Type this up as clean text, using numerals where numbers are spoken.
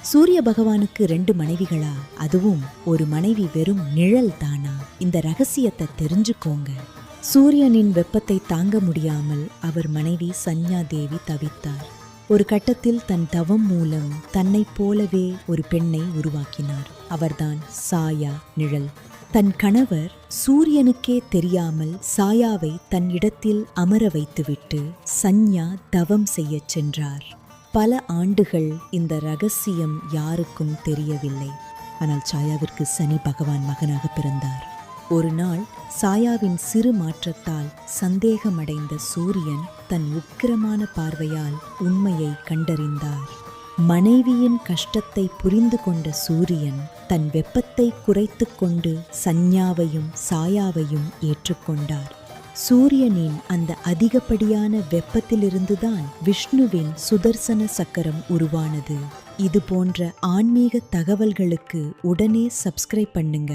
சூரிய பகவானுக்கு 2 மனைவிகளா? அதுவும் ஒரு மனைவி வெறும் நிழல் தானா? இந்த ரகசியத்தை தெரிஞ்சுக்கோங்க. சூரியனின் வெப்பத்தை தாங்க முடியாமல் அவர் மனைவி சன்யா தேவி தவித்தார். ஒரு கட்டத்தில் தன் தவம் மூலம் தன்னைப் போலவே ஒரு பெண்ணை உருவாக்கினார். அவர்தான் சாயா, நிழல். தன் கணவர் சூரியனுக்கே தெரியாமல் சாயாவை தன் இடத்தில் அமர வைத்துவிட்டு சன்யா தவம் செய்யச் சென்றார். பல ஆண்டுகள் இந்த ரகசியம் யாருக்கும் தெரியவில்லை. ஆனால் சாயாவிற்கு சனி பகவான் மகனாக பிறந்தார். ஒரு நாள் சாயாவின் சிறு மாற்றத்தால் சந்தேகமடைந்த சூரியன் தன் உக்கிரமான பார்வையால் உண்மையை கண்டறிந்தார். மனைவியின் கஷ்டத்தை புரிந்து கொண்ட சூரியன் தன் வெப்பத்தை குறைத்து கொண்டு சன்யாவையும் சாயாவையும் ஏற்றுக்கொண்டார். சூரியனின் அந்த அதிகப்படியான வெப்பத்திலிருந்துதான் விஷ்ணுவின் சுதர்சன சக்கரம் உருவானது. இது போன்ற ஆன்மீக தகவல்களுக்கு உடனே சப்ஸ்கிரைப் பண்ணுங்க.